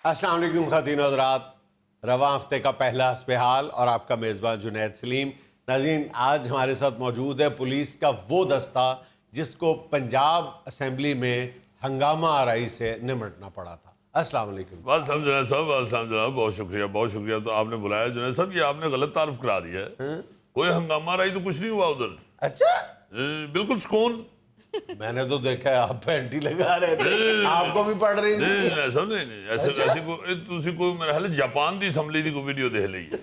अस्सलाम वालेकुम ख़वातीन हज़रात, रवां हफ्ते का पहला हस्बहाल और आपका मेज़बान जुनैद सलीम। नाज़रीन, आज हमारे साथ मौजूद है पुलिस का वो दस्ता जिसको पंजाब असम्बली में हंगामा आराई से निमटना पड़ा था। अस्सलाम वालेकुम। बस हम जुनैद साहब, बस हम जनाब, बहुत शुक्रिया। तो आपने बुलाया जुनैद साहब, ये आपने गलत तारुफ करा दिया है। कोई हंगामा रही तो कुछ नहीं हुआ उधर। अच्छा, बिल्कुल सुकून। मैंने तो देखा है आप पैंटी लगा रहे थे, आपको भी पड़ रही थी। नहीं सब नहीं ऐसे वैसे कोई मेरा ख्याल जापान की असम्बली की कोई वीडियो देख ली है।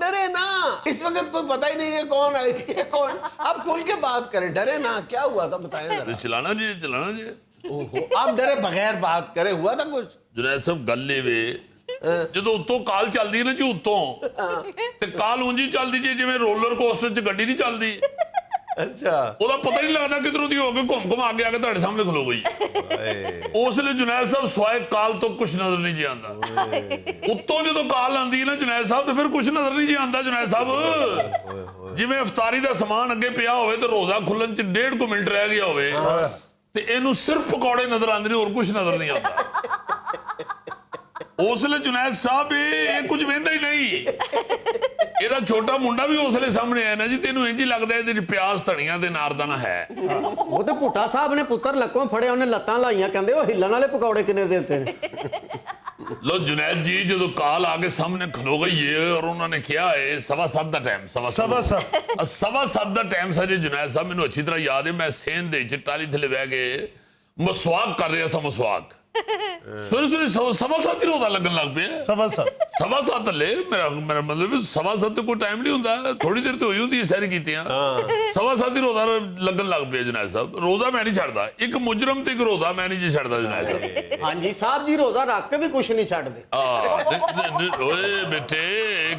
डरे ना, इस वक्त कोई पता ही नहीं है कौन आई है कौन। आप खुल के बात करें, डरे ना। क्या हुआ था बताएं जरा। चलाना जी। ओहो, आप डरे बगैर बात करे, हुआ था कुछ? जुनैद साहब गल वे ਜਦੋਂ ਉੱਤੋਂ ਕਾਲ ਚੱਲਦੀ ਨਾ ਜੀ ਉੱਤੋਂ ਤੇ ਕਾਲ ਉਂਝ ਚੱਲਦੀ ਜੀ ਜਿਵੇਂ ਰੋਲਰ ਕੋਸਟਰ 'ਚ ਗੱਡੀ ਨਹੀਂ ਚੱਲਦੀ। अच्छा, ਉਹਦਾ ਪਤਾ ਹੀ ਨਹੀਂ ਲੱਗਦਾ ਕਿਧਰੋਂ ਦੀ ਹੋ ਕੇ ਘੁੰਮ ਆ ਕੇ ਤੁਹਾਡੇ ਸਾਹਮਣੇ ਖਲੋ ਗਈ। ਉਸ ਲਈ ਜੁਨੈਦ ਸਾਹਿਬ ਸਵਾਏ ਕਾਲ ਤੋਂ ਕੁਝ ਨਜ਼ਰ ਨਹੀਂ ਜੀ ਆਉਂਦਾ। ਉੱਤੋਂ ਜਦੋਂ ਕਾਲ ਆਉਂਦੀ ਹੈ ਨਾ ਜੁਨੈਦ ਸਾਹਿਬ ਤੇ ਫਿਰ ਕੁਝ ਨਜ਼ਰ ਨਹੀਂ ਜੀ ਆਉਂਦਾ ਜੁਨੈਦ ਸਾਹਿਬ। ਜਿਵੇਂ ਇਫਤਾਰੀ ਦਾ ਸਮਾਨ ਅੱਗੇ ਪਿਆ ਹੋਵੇ ਤੇ ਰੋਜ਼ਾ ਖੁੱਲਣ 'ਚ 1.5 ਮਿੰਟ ਰਹਿ ਗਿਆ ਹੋਵੇ ਤੇ ਇਹਨੂੰ ਸਿਰਫ ਪਕੌੜੇ ਨਜ਼ਰ ਆਉਂਦੇ ਨੇ, ਹੋਰ ਕੁਝ ਨਜ਼ਰ ਨਹੀਂ ਆਉਂਦਾ। ਉਸ ਲਈ ਜੁਨੈਦ ਸਾਹਿਬ ਇਹ ਕੁਝ ਵੇਂਦਾ ਹੀ ਨਹੀਂ। ਇਹਦਾ ਛੋਟਾ ਮੁੰਡਾ ਵੀ ਉਸ ਵੇਲੇ ਸਾਹਮਣੇ ਆਇਆ ਨਾ ਜੀ, ਤੈਨੂੰ ਇੰਜ ਹੀ ਲੱਗਦਾ ਇਹਦੇ ਚ ਪਿਆਜ਼ ਧਨੀਆ ਤੇ ਨਾਰਦਾਨਾ ਹੈ। ਉਹ ਤੇ ਭੁੱਟਾ ਸਾਹਿਬ ਨੇ ਪੁੱਤਰ ਲੱਕੋਂ ਫੜਿਆ, ਉਹਨੇ ਲੱਤਾਂ ਲਾਈਆਂ, ਕਹਿੰਦੇ ਉਹ ਹਿੱਲਣ ਵਾਲੇ ਪਕੌੜੇ ਕਿੰਨੇ ਦੇ ਦਿੱਤੇ ਨੇ। ਲੋ ਜੁਨੈਦ ਜੀ ਜਦੋਂ ਕਾਲ ਆ ਕੇ ਸਾਹਮਣੇ ਖਲੋ ਗਈ ਹੈ ਔਰ ਉਹਨਾਂ ਨੇ ਕਿਹਾ ਹੈ 7:15 ਦਾ ਟਾਈਮ, 7:15 ਦਾ ਟਾਈਮ ਸਾਰੇ ਜੁਨੈਦ ਸਾਹਿਬ ਮੈਨੂੰ ਅੱਛੀ ਤਰ੍ਹਾਂ ਯਾਦ ਹੈ। ਮੈਂ ਸੇਨ ਦੇ ਚ ਟਾਲੀ ਥੱਲੇ ਬਹਿ ਕੇ ਮਸਵਾਕ ਕਰ ਰਿਹਾ ਸਾਂ, ਮਸਵਾਕ। ਫਿਰ 7:15 ਹੀ ਰੋਦਾ ਲੱਗਣ ਲੱਗ ਪਿਆ। 7:15 ਲੈ ਮੇਰਾ ਮਤਲਬ 7:15 ਕੋਈ ਟਾਈਮ ਨਹੀਂ ਹੁੰਦਾ, ਥੋੜੀ ਦੇਰ ਤੇ ਹੋਈ ਹੁੰਦੀ ਹੈ ਸੈਰ ਕੀਤੀਆਂ। 7:15 ਹੀ ਰੋਦਾ ਲੱਗਣ ਲੱਗ ਪਿਆ ਜੁਨੈਦ ਸਾਹਿਬ। ਰੋਜ਼ਾ ਮੈਂ ਨਹੀਂ ਛੱਡਦਾ, ਇੱਕ ਮੁਜਰਮ ਤੇ ਇੱਕ ਰੋਜ਼ਾ ਮੈਂ ਨਹੀਂ ਜੀ ਛੱਡਦਾ ਜੁਨੈਦ ਸਾਹਿਬ। ਹਾਂਜੀ ਸਾਹਿਬ ਜੀ, ਰੋਜ਼ਾ ਰੱਖ ਕੇ ਵੀ ਕੁਝ ਨਹੀਂ ਛੱਡਦੇ। ਓਏ ਬੇਟੇ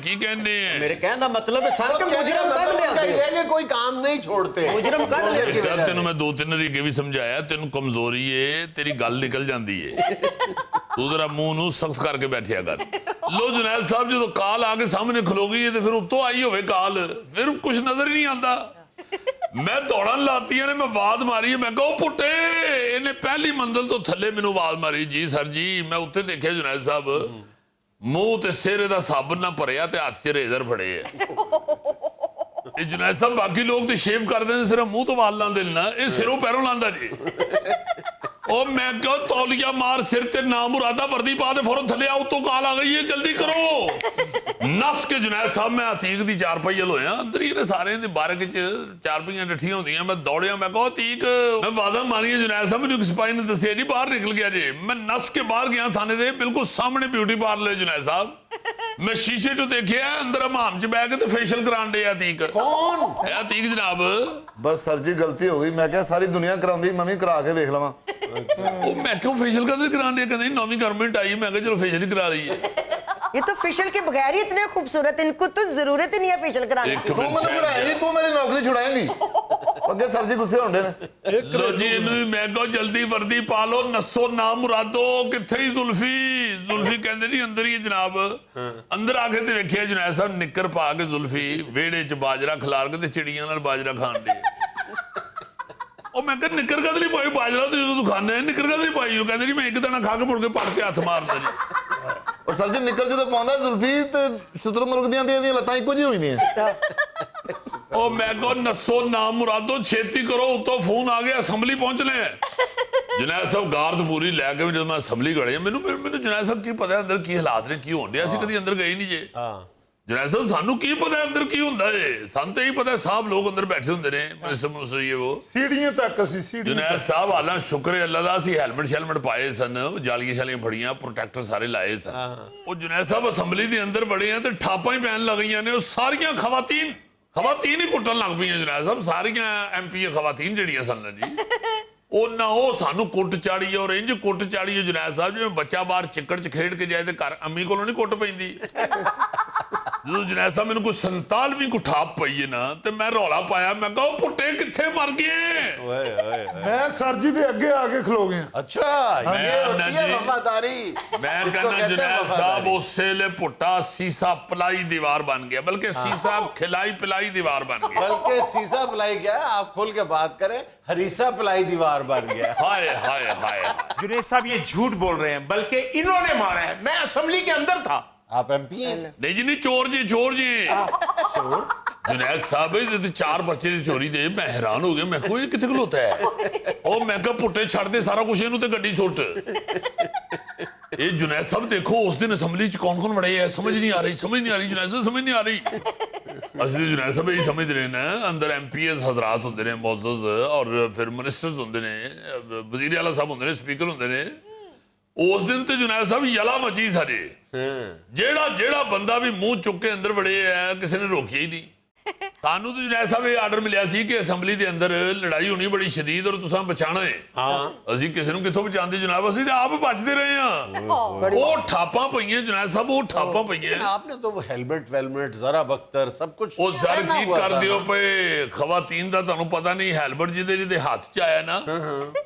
ਕੀ ਕਹਿੰਦੇ ਆ? ਮੇਰੇ ਕਹਿਣ ਦਾ ਮਤਲਬ ਹੈ ਸਰ ਕਿ ਮੁਜਰਮ ਕੱਢ ਲਿਆਂਦੇ, कोई काम नहीं छोड़ते। ਮੁਜਰਮ ਕੱਢ ਲਿਆਂਦੇ। ਤੈਨੂੰ ਮੈਂ 2-3 ਵਾਰੀ ਅੱਗੇ ਵੀ ਸਮਝਾਇਆ, ਤੈਨੂੰ ਕਮਜ਼ੋਰੀ ਏ, ਤੇਰੀ ਗੱਲ ਨਿਕਲ ਜਾਂਦੀ ਏ। ਤੂੰ ਜ਼ਰਾ ਮੂੰਹ ਨੂੰ ਸਖਤ ਕਰਕੇ ਬੈਠਿਆ ਕਰ। ਲੋ ਜੁਨੈਦ ਸਾਹਿਬ ਜਦੋਂ ਕਾਲ ਆ ਕੇ ਸਾਹਮਣੇ ਖਲੋ ਗਈ ਤੇ ਫਿਰ ਉੱਤੋਂ ਆਈ ਹੋਵੇ ਕਾਲ, ਫਿਰ ਕੁਝ ਨਜ਼ਰ ਹੀ ਨਹੀਂ ਆਉਂਦਾ। ਮੈਂ ਦੌੜਾਂ ਲਾਤੀਆਂ ਨੇ, ਮੈਂ ਆਵਾਜ਼ ਮਾਰੀ, ਮੈਂ ਕਿਹਾ ਉਹ ਪੁੱਟੇ। ਇਹਨੇ ਪਹਿਲੀ ਮੰਜ਼ਲ ਤੋਂ ਥੱਲੇ ਮੈਨੂੰ ਆਵਾਜ਼ ਮਾਰੀ, ਜੀ ਸਰ ਜੀ। ਮੈਂ ਉੱਤੇ ਦੇਖਿਆ ਜੁਨੈਦ ਸਾਹਿਬ ਮੂੰਹ ਤੇ ਸਿਰ ਦਾ ਸਾਬਣ ਨਾਲ ਭਰਿਆ ਤੇ ਹੱਥ 'ਚ ਰੇਜ਼ਰ ਫੜੇ ਆ। ਇਹ ਜੁਨੈਦ ਸਾਹਿਬ ਬਾਕੀ ਲੋਕ ਤੇ ਸ਼ੇਵ ਕਰਦੇ ਨੇ, ਸਿਰਫ ਮੂੰਹ ਤੋਂ ਵਾਲ ਲਾਉਂਦੇ ਨੇ ਨਾ, ਇਹ ਸਿਰੋਂ ਪੈਰੋਂ ਲਾਉਂਦਾ ਜੀ। ਉਹ ਮੈਂ ਕਿਹਾ ਤੌਲੀਆ ਮਾਰ ਸਿਰ ਤੇ ਨਾ ਮੁਰਾਦਾ ਵਰਦੀ ਪਾ ਦੇ, ਫੌਰਨ ਥੱਲੇ ਆ, ਉੱਤੋਂ ਕਾਲ ਆ ਗਈ ਹੈ, ਜਲਦੀ ਕਰੋ। ਨਸ ਕੇ ਜੁਨੈਦ ਸਾਹਿਬ ਮੈਂ ਅਤੀਕ ਦੀ ਚਾਰਪਾਈ ਵੱਲ ਹੋਇਆ। ਅੰਦਰ ਹੀ ਨੇ ਸਾਰੇ ਦੇ ਬਾਰਕ 'ਚ ਚਾਰਪਾਈਆਂ ਡੱਠੀਆਂ ਹੁੰਦੀਆਂ। ਮੈਂ ਦੌੜਿਆ, ਮੈਂ ਕਿਹਾ ਅਤੀਕ, ਮੈਂ ਆਵਾਜ਼ਾਂ ਮਾਰੀਆਂ। ਜੁਨੈਦ ਸਾਹਿਬ ਮੈਨੂੰ ਇੱਕ ਸਿਪਾਹੀ ਨੇ ਦੱਸਿਆ ਜੀ ਬਾਹਰ ਨਿਕਲ ਗਿਆ ਜੇ। ਮੈਂ ਨਸ ਕੇ ਬਾਹਰ ਗਿਆ ਥਾਣੇ ਦੇ ਬਿਲਕੁਲ ਸਾਹਮਣੇ ਬਿਊਟੀ ਪਾਰਲਰ ਜੁਨੈਦ ਸਾਹਿਬ। ਮੈਂ ਸ਼ੀਸ਼ੇ 'ਚੋਂ ਦੇਖਿਆ ਅੰਦਰ ਹਮਾਮ 'ਚ ਬਹਿ ਕੇ ਤੇ ਫੇਸ਼ੀਅਲ ਕਰਾਉਣ ਦੇ ਅਤੀਕ। कौन? ਅਤੀਕ ਜਨਾਬ। बस सर जी गलती हो गई, मैं क्या सारी दुनिया कराउंदी, मैं भी करा के देख लवां। ਉਹ ਮੈਂ ਕਿਉਂ ਫੇਸ਼ੀਅਲ ਕਦੇ ਕਰਾਉਣ ਦੇ? ਕਹਿੰਦੇ ਨਵੀਂ ਗਵਰਨਮੈਂਟ ਆਈ, ਮੈਂ ਕਿਹਾ ਚਲੋ ਫੇਸ਼ੀਅਲ ਹੀ ਕਰਾ ਲਈਏ। ये तो फेशियल के बगैर ही इतने खूबसूरत, इनको तो जरूरत ही नहीं है फेशियल कराने की। तू मैंने छुड़ाएगी, तू मेरी नौकरी छुड़ाएगी। अगे सर जी गुस्से होंगे ने। ਲੋ ਜੀ ਇਹਨੂੰ ਵੀ ਮੈਂ ਕਹੋ ਜਲਦੀ ਵਰਦੀ ਪਾ ਲਓ, ਨੱਸੋ ਨਾ ਮੁਰਾਦੋ। ਕਿੱਥੇ ਹੀ ਜ਼ੁਲਫੀ ਕਹਿੰਦੇ ਜੀ ਅੰਦਰ ਹੀ ਜਨਾਬ। ਅੰਦਰ ਆ ਕੇ ਤੇ ਵੇਖਿਆ ਜੁਨੈਦ ਸਾਹਿਬ ਨਿੱਕਰ ਪਾ ਕੇ ਜ਼ੁਲਫੀ ਵਿਹੜੇ 'ਚ ਬਾਜਰਾ ਖਿਲਾਰ ਕੇ ਤੇ ਚਿੜੀਆਂ ਨਾਲ ਬਾਜਰਾ ਖਾਣ ਦੇ। ਉਹ ਮੈਂ ਕਿਹਾ ਨਿੱਕਰ ਕਦ ਲਈ ਪਾਈ ਬਾਜਰਾ, ਤੇ ਜਦੋਂ ਤੂੰ ਖਾਂਦਾ ਨਿੱਕਰ ਕਦ ਲਈ ਪਾਈ? ਉਹ ਕਹਿੰਦੇ ਜੀ ਮੈਂ ਇੱਕ ਦਾਣਾ ਖਾ ਕੇ ਮੁੜ ਕੇ ਪੜ ਕੇ ਹੱਥ ਮਾਰਦਾ ਜੀ। और सर जी निकल जो पाਉਂਦਾ जुल्फी ते शुतुरमुर्ग ਦੀਆਂ ਲੱਤਾਂ ਇੱਕੋ ਜਿਹੀ ਹੋਈਆਂ। ਉਹ ਮੈਂ ਕਹੋ ਨੱਸੋ ਨਾ ਮੁਰਾਦੋ, ਛੇਤੀ ਕਰੋ, ਉੱਤੋਂ ਫੋਨ ਆ ਗਿਆ, ਅਸੈਂਬਲੀ ਪਹੁੰਚਣੇ। ਜੁਨੈਦ ਸਾਹਿਬ ਗਾਰਦ ਪੂਰੀ ਲੈ ਕੇ ਜਦੋਂ ਮੈਂ ਅਸੈਂਬਲੀ ਗੜਿਆ, ਮੈਨੂੰ ਜੁਨੈਦ ਸਾਹਿਬ ਕੀ ਪਤਾ ਅੰਦਰ ਕੀ ਹਾਲਾਤ ਨੇ, ਕੀ ਹੋਣ ਡਿਆ। ਅਸੀਂ ਕਦੀ ਅੰਦਰ ਗਏ ਨਹੀਂ ਜੇ। ਜੁਨੈਦ ਸਾਹਿਬ ਸਾਨੂੰ ਕੀ ਪਤਾ ਅੰਦਰ ਕੀ ਹੁੰਦਾ ਏ? ਸਾਨੂੰ ਤਾਂ ਹੀ ਪਤਾ ਸਾਹਿਬ ਲੋਕ ਅੰਦਰ ਬੈਠੇ ਹੁੰਦੇ ਨੇ, ਸੀੜੀਆਂ ਤੱਕ ਅਸੀਂ ਜੁਨੈਦ ਸਾਹਿਬ ਹਾਲਾਂ ਸ਼ੁਕਰ ਅੱਲਾ ਦਾ, ਅਸੀਂ ਹੈਲਮਟ ਪਾਏ ਸਨ, ਜਾਲੀਆਂ ਫੜੀਆਂ, ਪ੍ਰੋਟੈਕਟਰ ਸਾਰੇ ਲਾਏ ਸਨ। ਉਹ ਜੁਨੈਦ ਸਾਹਿਬ ਅਸੈਂਬਲੀ ਦੇ ਅੰਦਰ ਬੜੇ ਆ ਤੇ ਠਾਪਾਂ ਹੀ ਪੈਣ ਲੱਗ ਗਈਆਂ ਨੇ। ਉਹ ਸਾਰੀਆਂ ਖਵਾਤੀਨ ਹੀ ਕੁੱਟਣ ਲੱਗ ਪਈਆਂ ਜੁਨੈਦ ਸਾਹਿਬ। ਸਾਰੀਆਂ MP ਖਵਾਤੀਨ ਜਿਹੜੀਆਂ ਸਨ ਜੀ, ਉਹਨਾਂ ਉਹ ਸਾਨੂੰ ਕੁੱਟ ਚਾੜੀ ਔਰ ਇੰਜ ਕੁੱਟ ਚਾੜੀ ਜੁਨੈਦ ਸਾਹਿਬ ਜਿਵੇਂ ਬੱਚਾ ਬਾਹਰ ਚਿੱਕੜ 'ਚ ਖੇਡ ਕੇ ਜਾਏ ਤੇ ਘਰ ਅੰਮੀ ਕੋਲੋਂ ਨਹੀਂ ਕੁੱਟ ਪੈਂਦੀ। ਜਦੋਂ ਜੁਨੈਦ ਸਾਹਿਬ ਮੈਨੂੰ ਕੋਈ 47ਵੀਂ ਕੋ ਠਾਪ ਪਈ ਹੈ ਨਾ ਤੇ ਮੈਂ ਰੌਲਾ ਪਾਇਆ, ਮੈਂ ਕਿਹਾ ਉਹ ਪੁੱਟੇ ਕਿੱਥੇ ਮਰ ਗਏ। ओए ओए ਮੈਂ ਸਰ ਜੀ ਦੇ ਅੱਗੇ ਆ ਕੇ ਖਲੋ ਗਿਆ। अच्छा ये होती है वफादारी। मैं इसको कहना कहते हैं जुनैद साहब वफादारी। उस ले पुट्टा सीसा पलाई दीवार बन गया, बल्कि सीसा खिलाई पिलाई दीवार बन गया। बल्कि सीसा पिलाई क्या है, आप खुल के बात करें, हरीसा पिलाई दीवार बन गया। हाय हाय हाय। जुनैद साहब ये झूठ बोल रहे हैं, बल्कि इन्होंने मारा है। मैं असेंबली के अंदर था। आप एमपी हैं? नहीं जी नहीं, चोर जी चोर जी। जुनैद साहब ये 4 बच्चे ਦੀ ਚੋਰੀ ਦੇ ਮੈਂ ਹੈਰਾਨ ਹੋ ਗਿਆ, ਮੈਂ ਕਿਹਾ ਇਹ ਕਿੱਥੇ ਖਲੋਤਾ ਹੈ। ਉਹ ਮੈਂ ਕਿਹਾ ਪੁੱਟੇ ਛੱਡ ਦੇ ਸਾਰਾ ਕੁਝ, ਇਹਨੂੰ ਤੇ ਗੱਡੀ ਸੁੱਟ। ਇਹ जुनैद साहब देखो उस दिन ਅਸੈਂਬਲੀ ਚ ਕੌਣ ਕੌਣ ਵੜੇ ਹੈ, ਸਮਝ ਨਹੀਂ ਆ ਰਹੀ जुनैद साहब समझ नहीं आ रही। असली जुनैद साहब ਇਹ ਸਮਝ ਰਹੇ ਨੇ, ਅੰਦਰ ਐਮਪੀਐਸ ਹਜ਼ਰਾਤ ਹੁੰਦੇ ਨੇ ਮੁਅੱਜ਼ਜ਼, ਔਰ ਫਿਰ ਮਿਨਿਸਟਰਸ ਹੁੰਦੇ ਨੇ, ਵਜ਼ੀਰ ਆਲਾ ਸਾਹਿਬ ਹੁੰਦੇ ਨੇ, ਸਪੀਕਰ ਹੁੰਦੇ ਨੇ। ਉਸ ਦਿਨ ਤੇ जुनैद साहब ਯਲਾ ਮਚੀ ਸਾਡੇ। ਜਿਹੜਾ ਬੰਦਾ ਵੀ ਮੂੰਹ ਚੁੱਕ ਕੇ ਅੰਦਰ ਵੜੇ ਹੈ, ਕਿਸੇ ਨੇ ਰੋਕਿਆ ਹੀ ਨਹੀਂ। ਸਾਨੂੰ ਤਾਂ जुनैद साहब ਇਹ ਆਰਡਰ ਮਿਲਿਆ ਸੀ ਕਿ ਅਸੈਂਬਲੀ ਦੇ ਅੰਦਰ ਲੜਾਈ ਹੋਣੀ ਬੜੀ ਸ਼ਦੀਦ, ਔਰ ਤੁਸੀਂ ਬਚਾਣਾ ਹੈ। ਅਸੀਂ ਕਿਸੇ ਨੂੰ ਕਿੱਥੋਂ ਬਚਾਉਂਦੇ ਜਨਾਬ, ਅਸੀਂ ਤਾਂ ਆਪ ਬਚਦੇ ਰਹੇ ਹਾਂ। ਉਹ ਠਾਪਾਂ ਪਈਆਂ जुनैद साहब, ਉਹ ਠਾਪਾਂ ਪਈਆਂ। आपने तो वो हेलमेट वेलमेट जरा बख्तर सब कुछ ਉਹ ਸਰ पहना ਕੀ हुआ था ਕਰਦੇ ਹੋ ना। ਪਏ, ਖਵਾਤੀਨ ਦਾ ਤੁਹਾਨੂੰ ਪਤਾ ਨਹੀਂ, ਹੈਲਬਰਟ ਜਿਹਦੇ ਹੱਥ 'ਚ ਆਇਆ ਨਾ,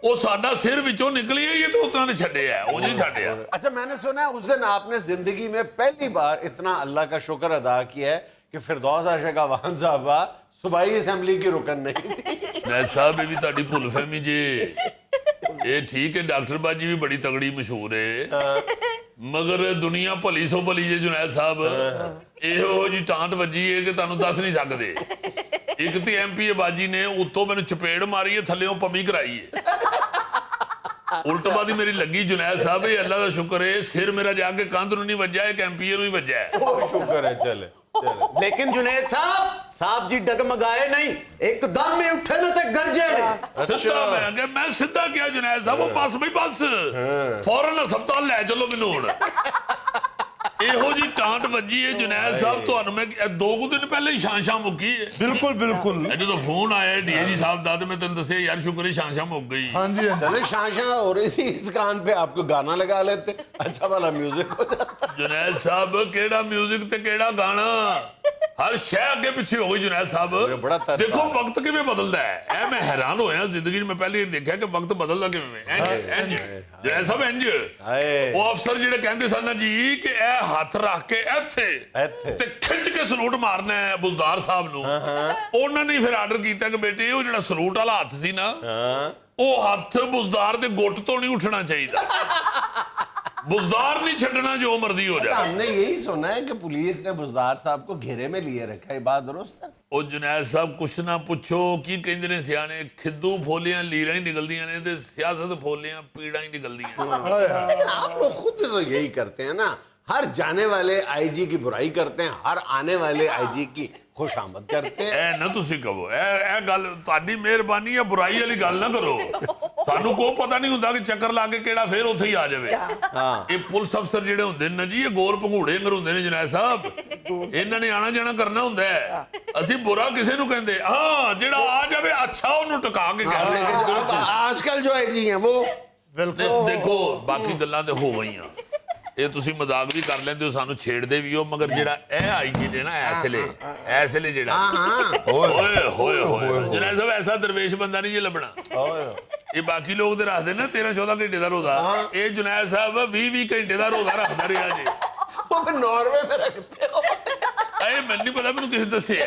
ਉਹ ਸਾਡਾ ਸਿਰ ਵਿੱਚੋਂ ਨਿਕਲਿਆ, ਇਹ ਤਾਂ ਉਤਨਾ ਨੇ ਛੱਡਿਆ, ਉਹ ਨਹੀਂ ਛੱਡਿਆ। अच्छा मैंने सुना है उस दिन आपने जिंदगी में पहली बार इतना अल्लाह का शुक्र अदा किया है कि फिरदौस आशिक अवान साहबा सूबाई असेंबली की रुकन नहीं थी। ਮੈਂ ਸਾਹਿਬ ਇਹ ਵੀ ਤੁਹਾਡੀ ਭੁੱਲ ਫਹਿਮੀ ਜੇ। ਇਹ ਠੀਕ ਹੈ, ਡਾਕਟਰ ਬਾਜੀ ਵੀ ਬੜੀ ਤਗੜੀ ਮਸ਼ਹੂਰ ਹੈ, ਮਗਰ ਦੁਨੀਆ ਭਲੀ ਸੋ ਭਲੀ ਜੇ जुनैद ਸਾਹਿਬ। ਇਹੋ ਜੀ ਟਾਂਟ ਵੱਜੀ ਹੈ ਕਿ ਤੁਹਾਨੂੰ ਦੱਸ ਨਹੀਂ ਸਕਦੇ। ਇੱਕ ਤੇ ਐਮਪੀ ਬਾਜੀ ਨੇ ਉੱਤੋਂ ਮੈਨੂੰ ਚਪੇੜ ਮਾਰੀ ਹੈ, ਥੱਲੇੋਂ ਪੰਮੀ ਕਰਾਈ ਹੈ। ਉਲਟਵਾ ਦੀ ਮੇਰੀ ਲੱਗੀ जुनैद ਸਾਹਿਬ, ਇਹ ਅੱਲਾ ਦਾ ਸ਼ੁਕਰ ਹੈ, ਸਿਰ ਮੇਰਾ ਜਾ ਕੇ ਕੰਧ ਨੂੰ ਨਹੀਂ ਵੱਜਿਆ, ਇੱਕ ਐਮਪੀ ਨੂੰ ਹੀ ਵੱਜਿਆ ਹੈ। वो शुक्र है चले चले। लेकिन जुनैद साहब जी डगमगाए नहीं, एकदम ही उठे ना ते गरजे ने। ਸਿੱਧਾ ਮੈਂ ਸਿੱਧਾ ਕਿਹਾ जुनैद ਸਾਹਿਬ, ਉਹ ਬਸ ਬਈ ਬਸ, ਫੌਰਨ ਹਸਪਤਾਲ ਲੈ ਚੱਲੋ ਮੈਨੂੰ ਹੁਣ। ਇਹੋ ਜੀ ਟਾਂਟ ਵੱਜੀ ਹੈ जुनैद ਸਾਹਿਬ, ਤੁਹਾਨੂੰ ਮੈਂ 2 ਦਿਨ ਪਹਿਲੇ ਹੀ ਸ਼ਾਂਸ਼ਾਂ ਮੁੱਕੀ ਹੈ। ਬਿਲकुल बिल्कुल। ਇਹ ਜਦੋਂ ਫੋਨ ਆਇਆ ਡੀਏਜੀ ਸਾਹਿਬ ਦਾ, ਤੇ ਮੈਂ ਤੈਨੂੰ ਦੱਸਿਆ ਯਾਰ ਸ਼ੁਕਰ ਹੈ ਸ਼ਾਂਸ਼ਾਂ ਮੁੱਕ ਗਈ। हाँ जी हाँ जी। चले शाह हो रही थी, इस कान पे आपको गाना लगा लेते, अच्छा वाला म्यूजिक हो जाता। जुनैद ਸਾਹਿਬ ਕਿਹੜਾ ਮਿਊਜ਼ਿਕ ਤੇ ਕਿਹੜਾ ਗਾਣਾ, ਹਰ ਸ਼ੈ ਅੱਗੇ ਪਿੱਛੇ ਹੋ ਗਈ जुनैद ਸਾਹਿਬ। ਬੜਾ ਤਰਸ ਦੇਖੋ ਵਕਤ ਕਿਵੇਂ ਬਦਲਦਾ ਹੈ, ਇਹ ਮੈਂ ਹੈਰਾਨ ਹੋਇਆ ਜ਼ਿੰਦਗੀ 'ਚ। ਮੈਂ ਪਹਿਲੇ ਦੇਖਿਆ ਕਿ ਵਕਤ ਬਦਲਦਾ ਕਿਵੇਂ ਇੰਜ जुनैद ਸਾਹਿਬ ਇੰਜ। ਹਾਏ। ਉਹ ਅਫਸਰ ਜਿਹੜੇ ਕਹਿੰਦੇ ਸਨ ਨਾ ਜੀ ਕਿ ਇਹ ਹੱਥ ਰੱਖ ਕੇ ਇੱਥੇ ਤੇ ਖਿੱਚ ਕੇ ਸਲੂਟ ਮਾਰਨਾ ਹੈ ਬੁਜ਼ਦਾਰ ਸਾਹਿਬ ਨੂੰ, ਉਹਨਾਂ ਨੇ ਫਿਰ ਆਰਡਰ ਕੀਤਾ ਕਿ ਬੇਟੇ ਉਹ ਜਿਹੜਾ ਸਲੂਟ ਵਾਲਾ ਹੱਥ ਸੀ ਨਾ, ਉਹ ਹੱਥ ਬੁਜ਼ਦਾਰ ਦੇ ਗੁੱਟ ਤੋਂ ਨਹੀਂ ਉੱਠਣਾ ਚਾਹੀਦਾ। बुजदार नहीं छड़ना, जो मर्जी हो जाए। हमने यही सुना है कि पुलिस ने बुजदार साहब को घेरे में लिए रखा है, बात दुरुस्त है? ਉਹ जुनैद ਸਾਹਿਬ ਕੁਛ ਨਾ ਪੁੱਛੋ, ਕੀ ਕਹਿੰਦੇ ਨੇ ਸਿਆਣੇ, ਖਿੱਦੂ ਫੋਲੀਆਂ ਲੀਰਾਂ ਹੀ ਨਿਕਲਦੀਆਂ ਨੇ ਤੇ ਸਿਆਸਤ ਫੋਲੀਆਂ ਪੀੜਾਂ ਹੀ ਨਿਕਲਦੀਆਂ। आप लोग खुद तो यही करते हैं ना, हर जाने वाले आईजी की बुराई करते हैं, हर आने वाले आईजी की खुशामद करते हैं। ਇਹ ਨਾ ਤੁਸੀਂ ਕਹੋ, ਇਹ ਗੱਲ ਤੁਹਾਡੀ ਮਿਹਰਬਾਨੀ ਹੈ, ਬੁਰਾਈ ਵਾਲੀ ਗੱਲ ਨਾ ਕਰੋ। ਸਾਨੂੰ ਕੋਈ ਪਤਾ ਨਹੀਂ ਹੁੰਦਾ ਕਿ ਚੱਕਰ ਲਾ ਕੇ ਕਿਹੜਾ ਫੇਰ ਉੱਥੇ ਹੀ ਆ ਜਾਵੇ। ਇਹ ਪੁਲਿਸ ਅਫਸਰ ਜਿਹੜੇ ਹੁੰਦੇ ਨੇ ਜੀ, ਇਹ ਗੋਲ ਭੰਗੂੜੇ ਅੰਗਰ ਹੁੰਦੇ ਨੇ जुनैद ਸਾਹਿਬ, ਇਹਨਾਂ ਨੇ ਆਣਾ ਜਾਣਾ ਕਰਨਾ ਹੁੰਦਾ ਹੈ। ਅਸੀਂ ਬੁਰਾ ਕਿਸੇ ਨੂੰ ਕਹਿੰਦੇ, ਹਾਂ ਜਿਹੜਾ ਆ ਜਾਵੇ ਅੱਛਾ ਉਹਨੂੰ ਟਿਕਾ ਕੇ ਕਹਿੰਦੇ। लेकिन आजकल जो आईजी हैं वो ਦੇਖੋ ਬਾਕੀ ਗੱਲਾਂ ਤੇ ਹੋ ਗਈਆਂ, ਇਹ ਤੁਸੀਂ ਮਜ਼ਾਕ ਵੀ ਕਰ ਲੈਂਦੇ ਹੋ, ਸਾਨੂੰ ਛੇੜਦੇ ਵੀ ਹੋ, ਮਗਰ ਜਿਹੜਾ ਇਹ ਆਈਜੀ ਨੇ ਨਾ ਇਸ ਵੇਲੇ ਜਿਹੜਾ ਓਏ ਹੋਏ ਹੋਏ जुनैद ਸਾਹਿਬ ਐਸਾ ਦਰਵੇਸ਼ ਬੰਦਾ ਨਹੀਂ ਜੇ ਲੱਭਣਾ। ਇਹ ਬਾਕੀ ਲੋਕ ਤੇ ਰੱਖਦੇ ਨਾ 13-14 ਘੰਟੇ ਦਾ ਰੋਜ਼ਾ, ਇਹ जुनैद ਸਾਹਿਬ 20-20 ਘੰਟੇ ਦਾ ਰੋਜ਼ਾ ਰੱਖਦਾ ਰਿਹਾ ਜੀ। वो फिर नॉर्वे में रखते हो। ਇਹ ਮੈਨੂੰ ਨਹੀਂ ਪਤਾ, ਮੈਨੂੰ ਕਿਸੇ ਦੱਸਿਆ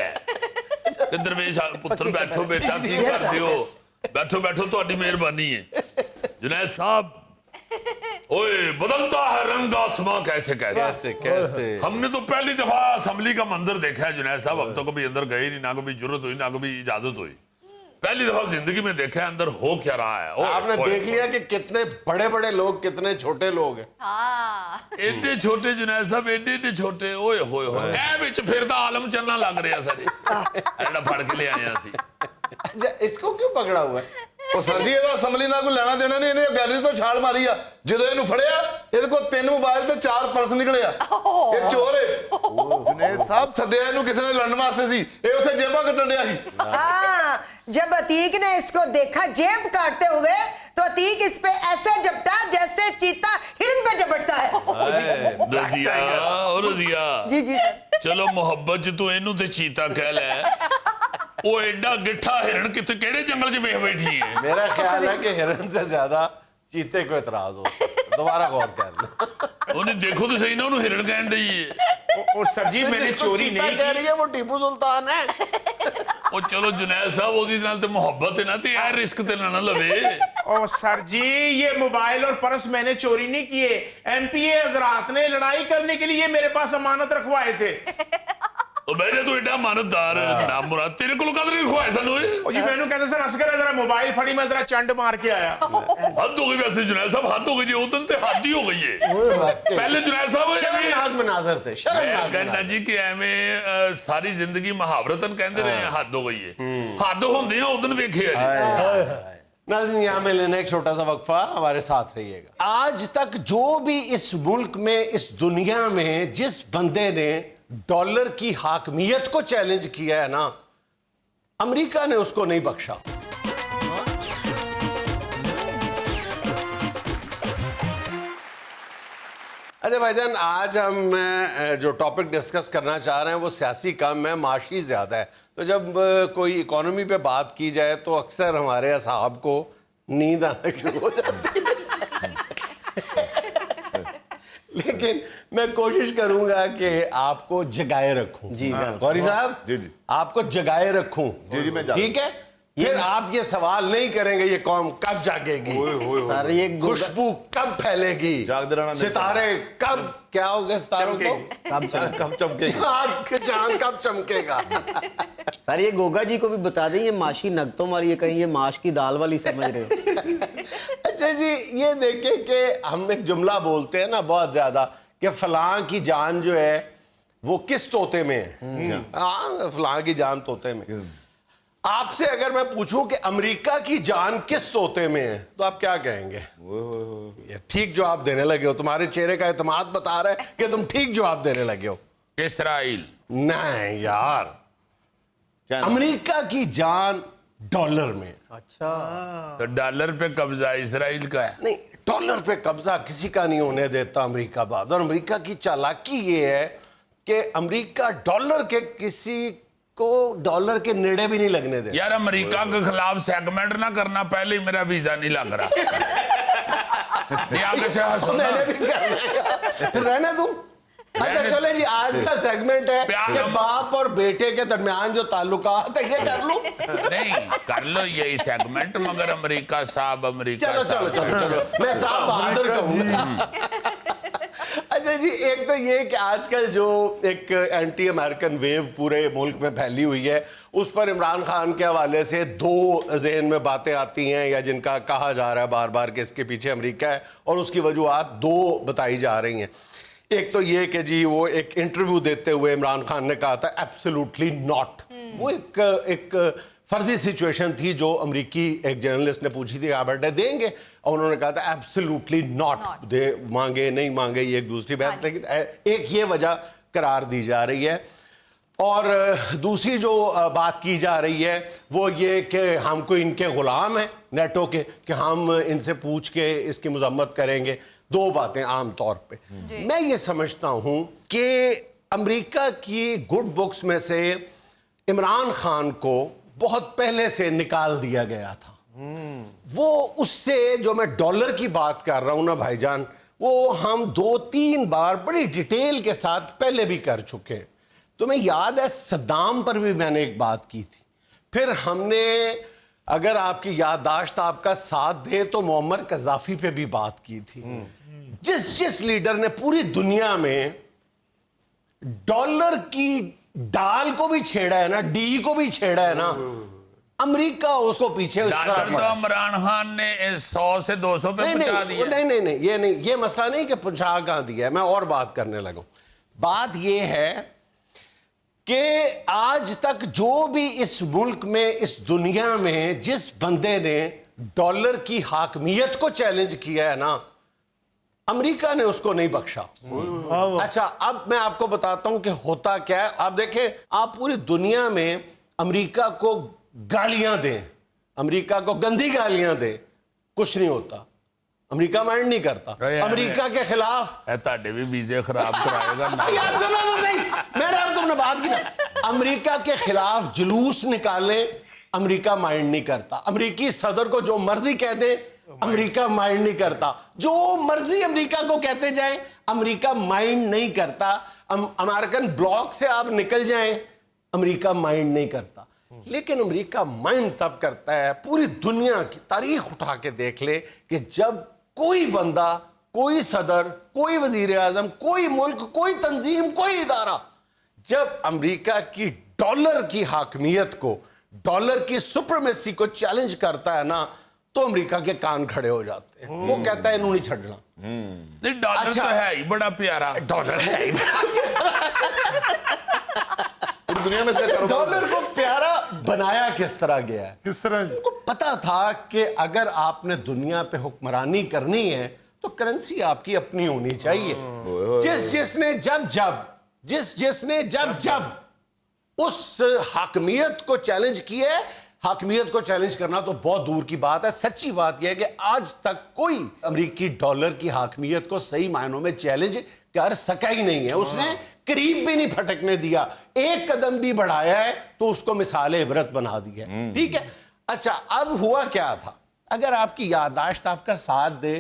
ਕਿ ਦਰਵੇਸ਼ ਪੁੱਤਰ ਬੈਠੋ ਬੇਟਾ, ਕੀ ਕਰਦੇ ਹੋ, बैठो बैठो ਤੁਹਾਡੀ ਮਿਹਰਬਾਨੀ ਹੈ। जुनैद साहब ओए बदलता है रंग आसमां कैसे कैसे कैसे कैसे हमने तो पहली दफा असेंबली का मंजर देखा है जुनैद साहब, हम तो कभी अंदर गए नहीं, ना कभी जरूरत हुई ना कभी इजाजत हुई, पहली दफा जिंदगी में देखा है अंदर हो क्या रहा है। आपने देख लिया कि कितने बड़े बड़े लोग कितने छोटे लोग हैं। एडे छोटे जुनैद साहब, एडे एडे छोटे, ओए होए होए ए विच फिरदा आलम चलना लग रहा सारे एड़ा फड़ के ले आए ਅਸੀਂ। अच्छा इसको क्यों पकड़ा हुआ है? ਉਹ ਸਰ ਜੀ ਇਹਦਾ ਅਸੈਂਬਲੀ ਨਾਲ ਕੋਈ ਲੈਣਾ ਦੇਣਾ ਨਹੀਂ, ਇਹਨੇ ਗੈਲਰੀ ਤੋਂ ਛਾਲ ਮਾਰੀ ਆ, ਜਦੋਂ ਇਹਨੂੰ ਫੜਿਆ ਇਹਦੇ ਕੋਲ 3 ਮੋਬਾਈਲ ਤੇ 4 ਪਰਸ ਨਿਕਲੇ ਆ, ਇਹ ਚੋਰ ਹੈ। जुनैद ਸਾਹਿਬ ਸੱਦਿਆ ਇਹਨੂੰ ਕਿਸੇ ਨੇ ਲੜਨ ਵਾਸਤੇ ਸੀ, ਇਹ ਉੱਥੇ ਜੇਬਾਂ ਕੱਟਣ ਡਿਆ ਸੀ। हाँ, जब अतीक ने इसको देखा जेब काटते हुए तो अतीक इस पे ऐसे झपटा जैसे चीता हिरन पे झपटता है। रजिया और रजिया जी जी सर। ਚਲੋ ਮੁਹੱਬਤ ਚ ਤੂੰ ਇਹਨੂੰ ਤੇ ਚੀਤਾ ਕਹਿ ਲੈ ਉਹ ਐਡਾ ਗਿੱਠਾ ਹਿਰਨ ਕਿੱਥੇ ਕਿਹੜੇ ਜੰਗਲ 'ਚ ਵੇਖ ਬੈਠੀ ਹੈ मेरा ख्याल है कि हिरन से ज्यादा चीते को इतराज हो दोबारा गौर कर लें ਉਹਨੇ ਦੇਖੋ ਤੇ ਸਹੀ ਨਾ ਉਹਨੂੰ ਹਿਰਨ ਕਹਿਣ ਡਈ ਹੈ और सर जी मैंने जिसको चोरी चीता नहीं कह की रही है वो टीपू सुल्तान है ਉਹ ਚਲੋ ਜੁਨੈਦ ਸਾਹਿਬ ਉਹਦੀ ਨਾਲ ਤੇ ਮੁਹੱਬਤ ਹੈ ਨਾ ਤੇ ਇਹ ਰਿਸਕ ਤੇ ਨਾ ਲਵੇ और सर जी ये मोबाइल और पर्स मैंने चोरी नहीं किए एमपीए हजरात ने लड़ाई करने के लिए मेरे पास अमानत रखवाए थे ਉਹ ਬੈਠੇ ਤੂੰ ਐਡਾ ਮਾਨਤਦਾਰ ਨਾ ਮੁਰਾਦ ਤੇਰੇ ਕੋਲ ਕਦਰ ਨਹੀਂ ਖਵਾਏ ਸਾਨੂੰ ਇਹ और जी मैंने कहते सर असकर जरा मोबाइल फड़ी मैं जरा चंड मार के आया हद हो गई वैसे जुनैद साहब हद हो गई जी उदन ते हद ही हो गई है पहले जुनैद साहब शर्मनाक मनाजर थे शर्मनाक कहना मनाजर। जी कि एवें सारी जिंदगी मुहावरतन कहते रहे हैं, हद हो गई है हद होंदे उदन वेखे नाज़रीन यहाँ में लेना एक छोटा सा वक्फा हमारे साथ रहिएगा। आज तक जो भी इस मुल्क में इस दुनिया में जिस बंदे ने डॉलर की हाकमियत को चैलेंज किया है ना अमेरिका ने उसको नहीं बख्शा। अच्छा भाईजान आज हम जो टॉपिक डिस्कस करना चाह रहे हैं वो सियासी कम है माशी ज़्यादा है। तो जब कोई इकोनॉमी पे बात की जाए तो अक्सर हमारे असहाब को नींद आना शुरू हो जाती है लेकिन मैं कोशिश करूंगा कि आपको जगाए रखूं। जी, गौरी साहब जी, जी। आपको जगाए रखूं। जी, मैं जाग- ठीक है फिर आप ये सवाल नहीं करेंगे ये कौम कब जागेगी, सर ये खुशबू कब फैलेगी, जागते रहना नहीं सितारे कब क्या होगा सितारों को कब चल- कब चमकेगी चांद कब चमकेगा। सर ये गोगा जी को भी बता दें ये माशी नगतों वाली है कहीं ये माश की दाल वाली समझ रहे हो अच्छा जी ये देखें कि हम एक जुमला बोलते हैं ना बहुत ज्यादा कि फलां की जान जो है वो किस तोते में है। हाँ फलां की जान तोते में। आपसे अगर मैं पूछूं कि अमेरिका की जान किस तोते में है तो आप क्या कहेंगे। ये ठीक जवाब देने लगे हो, तुम्हारे चेहरे का एतमाद बता रहा है कि तुम ठीक जवाब देने लगे हो। इसराइल नहीं यार अमेरिका की जान डॉलर में। अच्छा तो डॉलर पे कब्जा इसराइल का है नहीं डॉलर पे कब्जा किसी का नहीं होने देता अमेरिका बाद। और अमेरिका की चालाकी ये है कि अमेरिका डॉलर के किसी को डॉलर के नेड़े भी नहीं लगने देता। यार अमेरिका के खिलाफ सेगमेंट ना करना पहले ही मेरा वीजा नहीं लग रहा ये आगे से हंसो ना। मैंने भी करना है फिर रहने दूं। अच्छा चले जी आज का सेगमेंट है प्यार कि हम- बाप और बेटे के दरमियान जो ताल्लुकात है ये कर लूं। नहीं कर लो यही सेगमेंट मगर अमेरिका साहब अमेरिका चलो चलो साहब चलो चलो मैं साहब बहादुर कहूंगा। अच्छा जी एक तो ये कि आजकल जो एक एंटी अमेरिकन वेव पूरे मुल्क में फैली हुई है उस पर इमरान खान के हवाले से दो ज़हन में बातें आती हैं या जिनका कहा जा रहा है बार बार कि इसके पीछे अमेरिका है और उसकी वजूहात दो बताई जा रही हैं। एक तो ये कि जी वो एक इंटरव्यू देते हुए इमरान खान ने कहा था एब्सोल्युटली नॉट। वो एक फर्जी सिचुएशन थी जो अमेरिकी एक जर्नलिस्ट ने पूछी थी आप बेटे देंगे और उन्होंने कहा था एब्सोल्युटली नॉट दे मांगे नहीं मांगे ये एक दूसरी बात लेकिन एक ये वजह करार दी जा रही है। और दूसरी जो बात की जा रही है वो ये कि हम कोई इनके गुलाम हैं नेटो के कि हम इनसे पूछ के इसकी मजम्मत करेंगे। दो बातें आम तौर पे मैं ये समझता हूं कि अमेरिका की गुड बुक्स में से इमरान खान को बहुत पहले से निकाल दिया गया था। वो उससे जो मैं डॉलर की बात कर रहा हूं ना भाईजान वो हम 2-3 बार बड़ी डिटेल के साथ पहले भी कर चुके हैं। तुम्हें याद है सद्दाम पर भी मैंने एक बात की थी। फिर हमने अगर आपकी याददाश्त आपका साथ दे तो मुअम्मर कज़ाफी पे भी बात की थी। जिस लीडर ने पूरी दुनिया में डॉलर की डाल को भी छेड़ा है ना डी को भी छेड़ा है ना अमेरिका उसको पीछे उस डॉलर तरफ तो बढ़ा। इमरान खान ने 100 से 200 पे नहीं पहुंचा दिया नहीं ये मसला नहीं कि पहुंचा कहां दिया है। मैं और बात करने लगा। बात ये है कि आज तक जो भी इस मुल्क में इस दुनिया में जिस बंदे ने डॉलर की हाकमियत को चैलेंज किया है ना अमेरिका ने उसको नहीं बख्शा। अच्छा अब मैं आपको बताता हूं कि होता क्या है। आप देखें आप पूरी दुनिया में अमेरिका को गालियां दें अमेरिका को गंदी गालियां दें कुछ नहीं होता। अमेरिका माइंड नहीं करता। अरे यार, अमेरिका के खिलाफ ਤੁਹਾਡੇ ਵੀ ਵੀਜ਼ੇ ਖਰਾਬ ਕਰਾਏਗਾ ਨਾ यार सुनो तो सही मैंने आपको ना बात की ना, अमेरिका के खिलाफ जुलूस निकालें, अमेरिका माइंड नहीं करता। अमेरिकी सदर को जो मर्जी कह दे, अमेरिका माइंड नहीं करता। जो मर्जी अमेरिका को कहते जाएं, अमेरिका माइंड नहीं करता। अमेरिकन ब्लॉक से आप निकल जाएं, अमेरिका माइंड नहीं करता। लेकिन अमेरिका माइंड तब करता है, पूरी दुनिया की तारीख उठा के देख ले कि जब कोई बंदा, कोई सदर, कोई वजीर आजम, कोई मुल्क, कोई तंजीम, कोई इदारा जब अमेरिका की डॉलर की हाकमियत को, डॉलर की सुप्रीमेसी को चैलेंज करता है ना, तो अमेरिका के कान खड़े हो जाते हैं। वो कहता है इन्होंने छड़ना। नहीं, डॉलर अच्छा। तो है ही बड़ा प्यारा। डॉलर है ही पूरी दुनिया में इसका कारोबार डॉलर को प्यारा बनाया किस तरह गया है? किस तरह उनको पता था कि अगर आपने दुनिया पे हुक्मरानी करनी है तो करेंसी आपकी अपनी होनी चाहिए। जिसने जब जब उस हाकमियत को चैलेंज किया है, हाकमियत को चैलेंज करना तो बहुत दूर की बात है। सच्ची बात यह है कि आज तक कोई अमेरिकी डॉलर की हाकमियत को सही मायनों में चैलेंज कर सका ही नहीं है। उसने करीब भी नहीं फटकने दिया। एक कदम भी बढ़ाया है तो उसको मिसाल इबरत बना दी है। ठीक है, अच्छा अब हुआ क्या था? अगर आपकी याददाश्त आपका साथ दे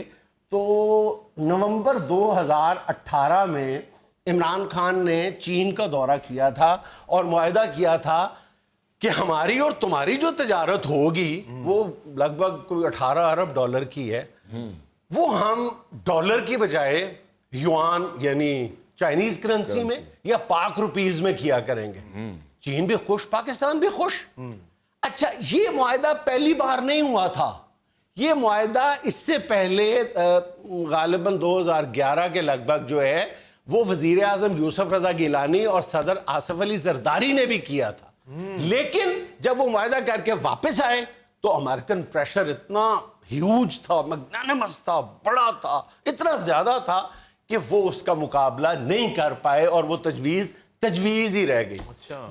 तो नवंबर 2018 में इमरान खान ने चीन का दौरा किया था और मुआहदा किया था कि हमारी और तुम्हारी जो तजारत होगी वो लगभग कोई 18 अरब डॉलर की है, वो हम डॉलर की बजाय युआन यानी चाइनीज करेंसी में या पाक रुपीज में किया करेंगे। चीन भी खुश, पाकिस्तान भी खुश। अच्छा, ये मुआहदा पहली बार नहीं हुआ था। ये मुआहदा इससे पहले गालिबन 2011 के लगभग जो है वो वजीर आजम यूसुफ रजा गिलानी और सदर आसिफ अली जरदारी ने भी किया था। लेकिन जब वो मुआहदा करके वापस आए तो अमेरिकन प्रेशर इतना ह्यूज था, मैग्नानिमस था, बड़ा था, इतना ज्यादा था कि वो उसका मुकाबला नहीं कर पाए और वो तजवीज ही रह गई।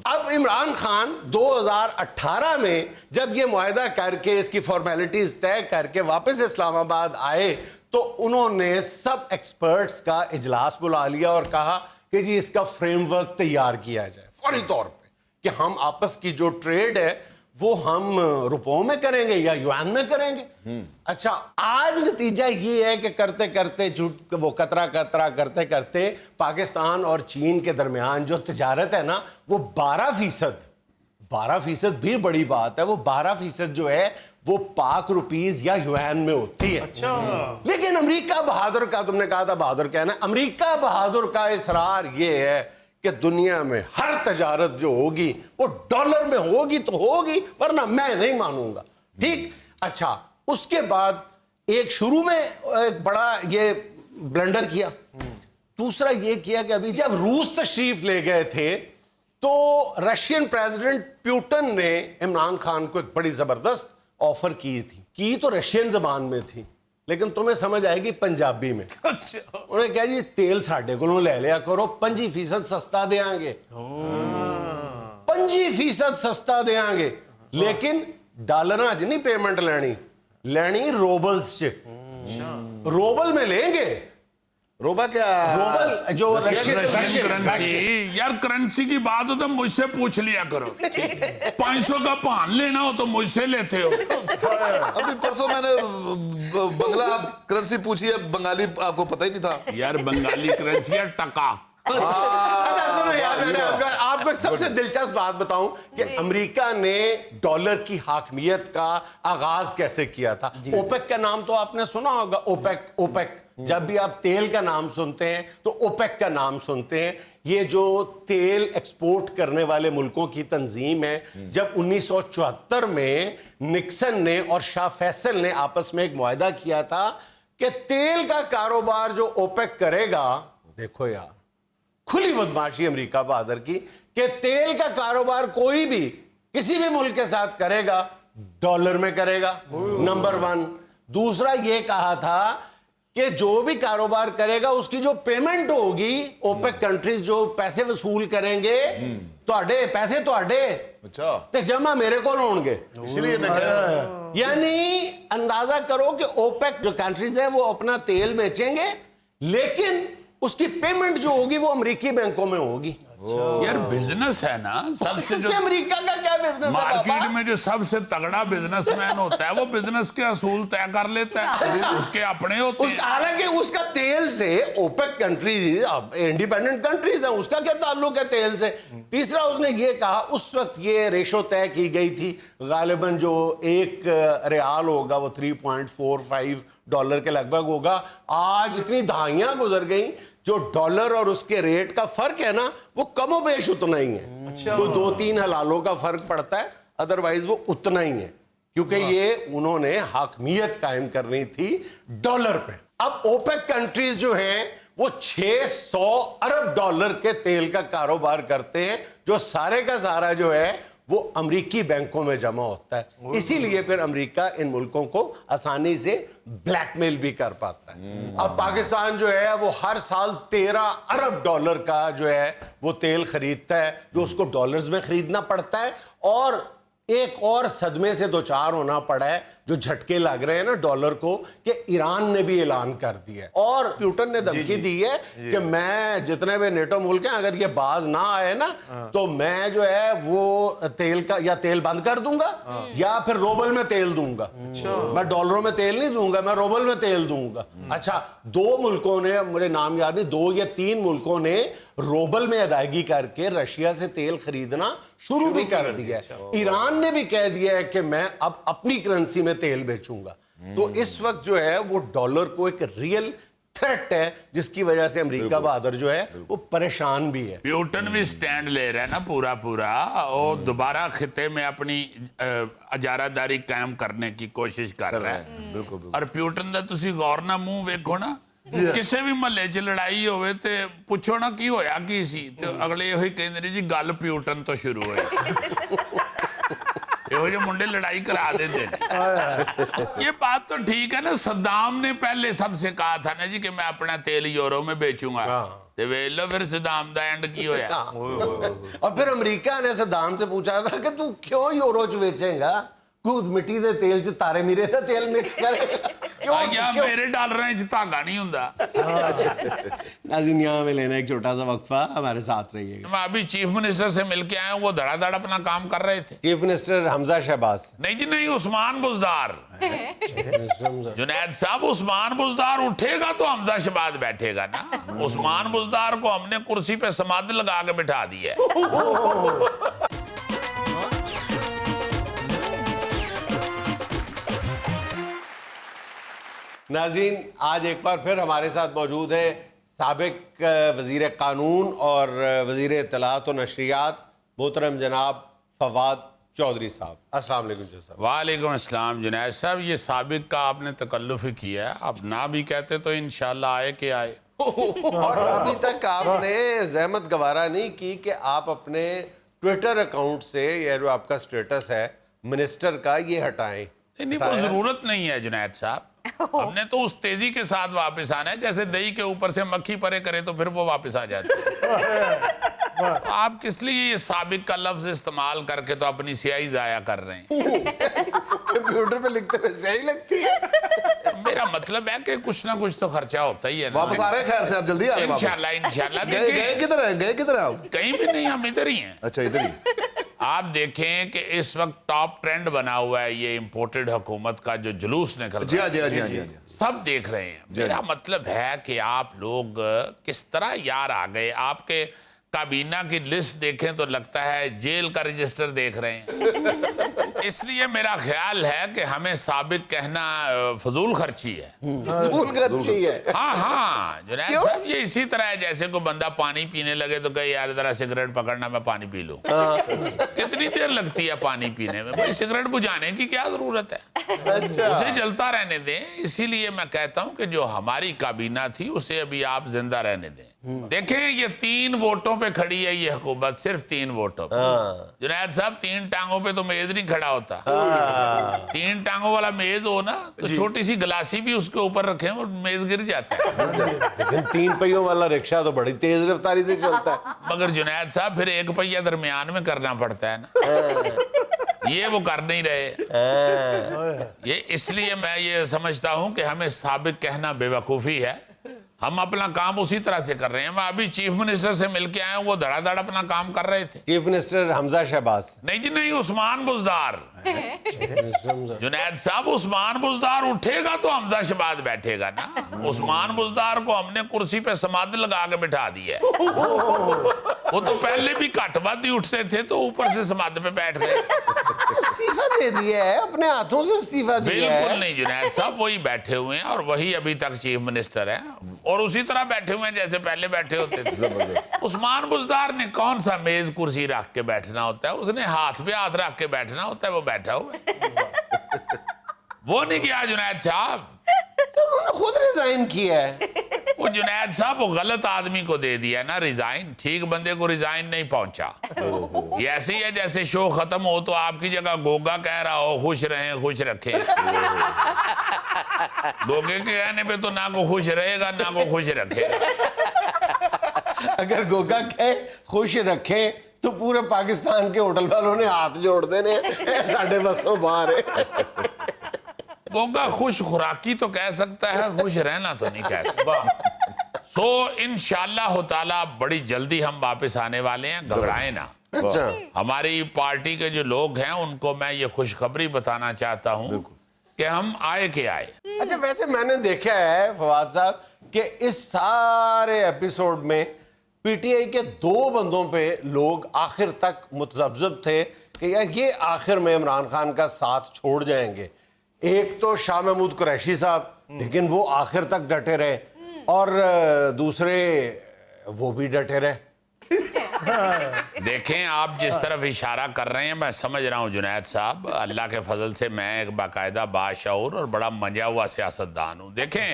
अब इमरान खान 2018 में जब ये मुआहदा करके इसकी फॉर्मेलिटीज तय करके वापस इस्लामाबाद आए तो उन्होंने सब एक्सपर्ट्स का इजलास बुला लिया और कहा कि जी इसका फ्रेमवर्क तैयार किया जाए फौरी तौर पे कि हम आपस की जो ट्रेड है वो हम रुपयों में करेंगे या युआन में करेंगे। अच्छा, आज नतीजा ये है कि करते करते झूठ वो कतरा करते करते पाकिस्तान और चीन के दरमियान जो तिजारत है ना वो 12% भी बड़ी बात है। वो 12% जो है वो पाक रुपीज या युआन में होती है। लेकिन अमेरिका बहादुर का, तुमने कहा था बहादुर कहना, अमेरिका बहादुर का इसरार ये है कि दुनिया में हर तजारत जो होगी वो डॉलर में होगी तो होगी, वरना मैं नहीं मानूंगा। ठीक, अच्छा, उसके बाद एक शुरू में एक बड़ा ये ब्लंडर किया। दूसरा ये किया कि अभी जब रूस तशरीफ ले गए थे तो रशियन प्रेसिडेंट पुतिन ने इमरान खान को एक बड़ी जबरदस्त ऑफर की थी। की तो रशियन जबान में थी लेकिन तुम्हें समझ आएगी पंजाबी में। उन्होंने कहा जी तेल साढ़े को ले लिया करो, 25% सस्ता देंगे, 25% सस्ता देंगे, लेकिन डॉलर च नहीं पेमेंट लेनी रोबल्स च। रोबल में लेंगे। रोबा क्या? रोबल जो रशियन करेंसी। यार करेंसी की बात हो तो मुझसे पूछ लिया करो। 500 का पान लेना हो तो मुझसे लेते हो। अभी परसों मैंने बंगला करेंसी पूछी है, बंगाली आपको पता ही नहीं था। यार बंगाली करेंसी है टका। अच्छा सुनो यार, मैंने आपको एक सबसे दिलचस्प बात बताऊं कि अमेरिका ने डॉलर की हाकमियत का आगाज कैसे किया था। ओपेक का नाम तो आपने सुना होगा। ओपेक जब भी आप तेल का नाम सुनते हैं तो ओपेक का नाम सुनते हैं। ये जो तेल एक्सपोर्ट करने वाले मुल्कों की तंजीम है। जब 1974 में निक्सन ने और शाह फैसल ने आपस में एक मुआहदा किया था कि तेल का कारोबार जो ओपेक करेगा, देखो यार खुली बदमाशी अमेरिका बहादुर की, कि तेल का कारोबार कोई भी किसी भी मुल्क के साथ करेगा डॉलर में करेगा, नंबर 1। दूसरा ये कहा था कि जो भी कारोबार करेगा उसकी जो पेमेंट होगी, ओपेक कंट्रीज जो पैसे वसूल करेंगे, पैसे अच्छा, ते जमा मेरे को होंगे। इसलिए मैं कह रहा हूं। यानी अंदाजा करो कि ओपेक जो कंट्रीज है वो अपना तेल बेचेंगे लेकिन उसकी पेमेंट जो होगी वो अमेरिकी बैंकों में होगी। यार बिजनेस है ना सबसे जो इसमें अमेरिका का क्या बिजनेस है मार्केट बाबा? में जो सबसे तगड़ा बिजनेसमैन होता है वो बिजनेस के असूल तय कर लेता है, उसके अपने होते हैं। हालांकि उसका तेल से ओपेक कंट्रीज इंडिपेंडेंट कंट्रीज हैं, उसका क्या ताल्लुक है तेल से? तीसरा उसने ये कहा, उस वक्त ये रेशो तय की गई थी गालिबन जो एक रियाल होगा वो 3.45 डॉलर के लगभग होगा। आज इतनी दहाइयां गुजर गई, जो डॉलर और उसके रेट का फर्क है ना वो कमोबेश उतना ही है। वो 2-3 हलालों का फर्क पड़ता है, अदरवाइज वो उतना ही है, क्योंकि ये उन्होंने हाकमियत कायम करनी थी डॉलर पे। अब ओपेक कंट्रीज जो हैं वो 600 अरब डॉलर के तेल का कारोबार करते हैं, जो सारे का सारा जो है वो अमेरिकी बैंकों में जमा होता है। इसीलिए फिर अमेरिका इन मुल्कों को आसानी से ब्लैकमेल भी कर पाता है। अब पाकिस्तान जो है वो हर साल 13 अरब डॉलर का जो है वो तेल खरीदता है, जो उसको डॉलर्स में खरीदना पड़ता है। और एक और सदमे से दो चार होना पड़ा है, जो झटके लग रहे हैं ना डॉलर को, कि ईरान ने भी ऐलान कर दिया है और प्यूटन ने धमकी दी है कि मैं जितने भी नेटो मुल्क हैं अगर ये बाज ना आए ना तो मैं जो है वो तेल का या तेल बंद कर दूंगा या फिर रोबल में तेल दूंगा। मैं डॉलरों में तेल नहीं दूंगा, मैं रोबल में तेल दूंगा। अच्छा, 2 मुल्कों ने, मुझे नाम याद नहीं, 2 या 3 मुल्कों ने रोबल में अदायगी करके रशिया से तेल खरीदना शुरू भी कर दिया है। ईरान ने भी कह दिया है कि मैं अब अपनी करेंसी में तेल बेचूंगा। तो इस वक्त जो है वो डॉलर को एक रियल थ्रेट है, जिसकी वजह से अमेरिका बहादुर जो है वो परेशान भी है। प्यूटन भी स्टैंड ले रहा है ना पूरा और दोबारा खिते में अपनी अजारादारी कायम करने की कोशिश कर रहा है। बिल्कुल। और प्यूटन का तुसी गौर ना मुंह वेखो ना, किसी भी महल्ले च लड़ाई होवे ते पुछो ना की होया की सी, ते अगले यही कहंदे ने जी गल प्यूटन तो शुरू हुई सी। यो जो मुंडे लड़ाई करा देते हैं। ये बात तो ठीक है ना, सद्दाम ने पहले सबसे कहा था ना जी कि मैं अपना तेल यूरो में बेचूंगा, ते वेख लो फिर सद्दाम दा एंड की होया। और फिर अमेरिका ने सद्दाम से पूछा था कि तू क्यों यूरो च बेचेगा, तू मिट्टी दे तेल च तारे मीरे का तेल मिक्स करेगा, या मेरे डॉलर च धागा नहीं हुंदा। नाज़रीन, यहाँ में लेना एक छोटा सा वक्फा, हमारे साथ रहिएगा। मैं अभी चीफ मिनिस्टर से मिलके आया हूँ, वो धड़ाधड़ अपना काम कर रहे थे। Chief minister Hamza Shahbaz. नहीं जी नहीं, उस्मान बुजदार। जुनैद साहब, उस्मान बुजदार उठेगा तो हमजा शहबाज बैठेगा ना। उस्मान बुजदार को हमने कुर्सी पे समाधि लगा के बिठा दिया है। नाजरीन, आज एक बार फिर हमारे साथ मौजूद है साबिक वज़ीर कानून और वज़ीर इत्तलात और नशरियात मोहतरम जनाब फवाद चौधरी साहब। अस्सलाम वालेकुम साहब। वालेकुम अस्सलाम जुनैद साहब, ये साबिक का आपने तकल्लुफ़ ही किया है, अब ना भी कहते तो इंशाल्लाह आए के आए। और अभी तक आपने जहमत गवारा नहीं की कि आप अपने ट्विटर अकाउंट से यह जो आपका स्टेटस है मिनिस्टर का ये हटाएं। नहीं, वो जरूरत नहीं है जुनैद साहब, हमने तो उस तेजी के साथ वापस आना है जैसे दही के ऊपर से मक्खी परे करे तो फिर वो वापस आ जाती है। तो आप किस लिए ये साबिक का लफ्ज इस्तेमाल करके तो अपनी स्याही जाया कर रहे हैं? कंप्यूटर पे लिखते हुए सही लगती है। मेरा मतलब है कि कुछ ना कुछ तो खर्चा होता ही है ना। वापस आ रहे हैं, खैर से आप जल्दी आ रहे हैं वापस। इंशाल्लाह इंशाल्लाह। गए देखिए, किधर हैं, गए किधर हैं आप? कहीं भी नहीं, हम इधर ही हैं। अच्छा, इधर ही। आप देखें कि इस वक्त टॉप ट्रेंड बना हुआ है ये इंपोर्टेड हुकूमत का जो जुलूस निकल जी रहा हाँ, है, जी हाँ, जी हाँ, जी हाँ। सब देख रहे हैं। मेरा मतलब है कि आप लोग किस तरह यार आ गए, आपके काबीना की लिस्ट देखें तो लगता है जेल का रजिस्टर देख रहे हैं। इसलिए मेरा ख्याल है कि हमें साबिक कहना फजूल खर्ची है। फजूल खर्ची है। हाँ हाँ जुनैद साहब, ये इसी तरह है जैसे कोई बंदा पानी पीने लगे तो कहे यार जरा सिगरेट पकड़ना, मैं पानी पी लूं। कितनी देर लगती है पानी पीने में, भाई सिगरेट बुझाने की क्या जरूरत है, उसे जलता रहने दें। इसीलिए मैं कहता हूं कि जो हमारी काबीना थी उसे अभी आप जिंदा रहने दें। देखें, ये 3 वोटों पे खड़ी है ये हुकूमत, सिर्फ 3 वोटों पे। जुनैद साहब, 3 टांगों पे तो मेज नहीं खड़ा होता। 3 टांगों वाला मेज हो ना तो छोटी सी गिलासी भी उसके ऊपर रखें और मेज गिर जाता है। लेकिन 3 पहियों वाला रिक्शा तो बड़ी तेज रफ्तारी से चलता है। मगर जुनैद साहब, फिर 1 पहिया दरमियान में करना पड़ता है ना, ये वो कर नहीं रहे। ये इसलिए मैं ये समझता हूं कि हमें साबिक कहना बेवकूफ़ी है। हम अपना काम उसी तरह से कर रहे हैं। मैं अभी चीफ मिनिस्टर से मिलके आया हूं, वो धड़ाधड़ अपना काम कर रहे थे। Chief minister Hamza Shahbaz. नहीं जी नहीं, उस्मान बुजदार। जुनैद साहब, उस्मान बुजदार उठेगा तो हमजा शहबाज बैठेगा ना। उस्मान बुजदार को हमने कुर्सी पे समाध लगा के बिठा दिया है। वो तो पहले भी घटवादी उठते थे तो ऊपर से समाध पे बैठ गए। इस्तीफा दे दिया है, अपने हाथों से इस्तीफा दिया है। बिल्कुल नहीं जुनैद साहब, वही बैठे हुए हैं और वही अभी तक चीफ मिनिस्टर है और उसी तरह बैठे हुए हैं जैसे पहले बैठे होते थे। उस्मान बुजदार ने कौन सा मेज कुर्सी रख के बैठना होता है, उसने हाथ पे हाथ रख के बैठना होता है, वो बैठा हुआ है। वो नहीं किया जुनैद साहब, तो उन्होंने खुद रिजाइन किया है। वो जुनैद साहब वो गलत आदमी को दे दिया ना रिजाइन, ठीक बंदे को रिजाइन नहीं पहुंचा। ये ऐसे ही है जैसे शो खत्म हो तो आपकी जगह गोगा कह रहा हो खुश रहें खुश रखें। गोगे के कहने पे तो ना को खुश रहेगा ना को खुश रखेगा। अगर गोगा कहे खुश रखे तो पूरे पाकिस्तान के होटल वालों ने हाथ जोड़ देने, साढ़े बसों बाहर है। गोगा खुश खुराकी तो कह सकता है, खुश रहना तो नहीं कह सकता। सो इंशाअल्लाह ताला बड़ी जल्दी हम वापस आने वाले हैं, घबराएं ना। अच्छा, हमारी पार्टी के जो लोग हैं उनको मैं ये खुशखबरी बताना चाहता हूँ कि हम आए के आए। अच्छा वैसे मैंने देखा है फवाद साहब कि इस सारे एपिसोड में पीटीआई के 2 बंदों पे लोग आखिर तक मुतज़ब्ज़ब थे कि यार ये आखिर में इमरान खान का साथ छोड़ जाएंगे। एक तो शाह महमूद कुरैशी साहब, लेकिन वो आखिर तक डटे रहे, और दूसरे वो भी डटे रहे। देखें आप जिस तरफ इशारा कर रहे हैं मैं समझ रहा हूं जुनैद साहब, अल्लाह के फजल से मैं एक बाकायदा बाशऊर और बड़ा मंजा हुआ सियासतदान हूं। देखें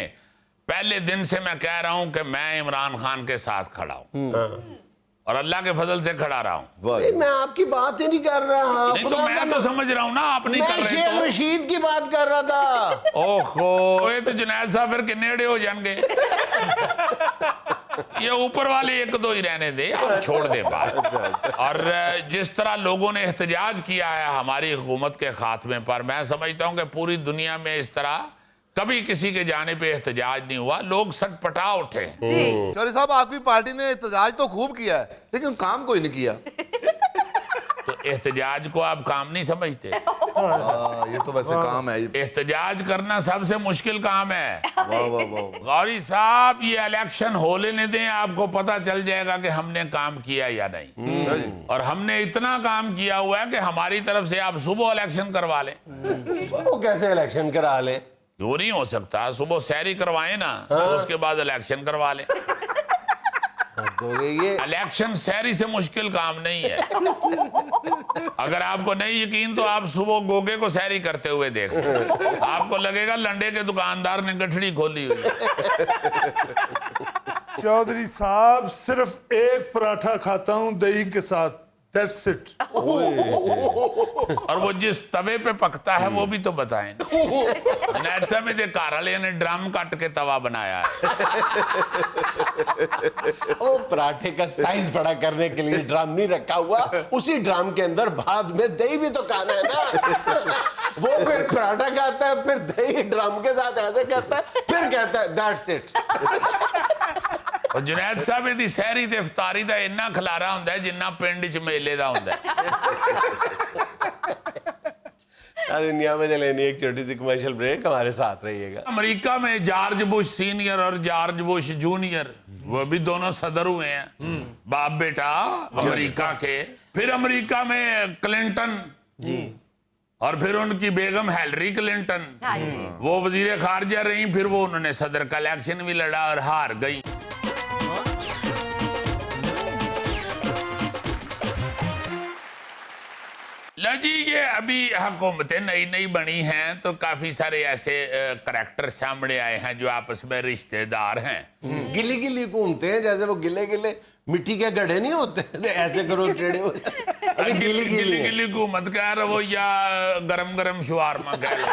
पहले दिन से मैं कह रहा हूं कि मैं इमरान खान के साथ खड़ा हूं और अल्लाह के फजल से खड़ा रहा हूं। नहीं, मैं आपकी बात ही नहीं कर रहा। नहीं तो मैं तो समझ रहा हूं ना, आप नहीं कर मैं रहे शेख तो। रशीद की बात कर रहा था। ओहो, ये तो जुनैद साहब फिर किन्नेड़े हो जाएंगे। ये ऊपर वाले 1-2 ही रहने दे, आप छोड़ दे बात। और जिस तरह लोगों ने एहतजाज किया है हमारी हुकूमत के खात्मे पर, मैं समझता हूं कि पूरी दुनिया में इस तरह कभी किसी के जाने पे एहतजाज नहीं हुआ, लोग सटपटा उठे। चौधरी साहब, आपकी पार्टी ने एहतजाज तो खूब किया है लेकिन काम कोई नहीं किया। तो एहतजाज को आप काम नहीं समझते? ये तो वैसे काम है। एहतजाज करना सबसे मुश्किल काम है। वाह वाह वाह। गौरी साहब ये इलेक्शन हो लेने दें, आपको पता चल जाएगा कि हमने काम किया या नहीं। और हमने इतना काम किया हुआ है कि हमारी तरफ से आप सुबह इलेक्शन करवा लें। सुबह कैसे इलेक्शन करा ले? क्यों नहीं हो सकता? सुबह सैरी करवाएं ना, और उसके बाद इलेक्शन करवा लें। ये इलेक्शन सैरी से मुश्किल काम नहीं है। अगर आपको नहीं यकीन तो आप सुबह गोगे को सैरी करते हुए देख, आपको लगेगा लंडे के दुकानदार ने गठड़ी खोली हुई है। चौधरी साहब, सिर्फ एक पराठा खाता हूं दही के साथ, दैट्स इट। और वो जिस तवे पे पकता है वो भी तो बताएं ना। नेटसा में दे कार वाले ने ड्रम काट के तवा बनाया है। ओ पराठे का साइज बड़ा करने के लिए ड्रम नहीं रखा हुआ, उसी ड्रम के अंदर बाद में दही भी तो खाना है ना। वो फिर पराठा खाता है, फिर दही ड्रम के साथ ऐसे करता है, फिर कहता है दैट्स इट। और जुनैद साहब दी सहरी ते इफ्तारी दा इन्ना खलारा हुंदा है जिन्ना पिंड च मेले दा हुंदा है। दुनिया में चलेनी एक छोटी सी कमर्शियल ब्रेक, हमारे साथ रहिएगा। अमेरिका में जॉर्ज बुश सीनियर और जॉर्ज बुश जूनियर, वो भी दोनों सदर हुए हैं, बाप बेटा अमेरिका के। फिर अमेरिका में क्लिंटन जी, और फिर उनकी बेगम हिलरी क्लिंटन, वो वजीर खारजा रही। फिर वो उन्होंने सदर का इलेक्शन भी लड़ा और हार गई। लो जी, ये अभी हुकूमतें नई नई बनी हैं तो काफी सारे ऐसे करैक्टर सामने आए हैं जो आपस में रिश्तेदार हैं। गिली गिली घूमते हैं, जैसे वो गिले गिले मिट्टी के गड्ढे नहीं होते, ऐसे करो टेढ़े हो जाए। अरे गिली गिली गिली घूमत कह रहे हो या गरम गरम शुआरमा कह रहे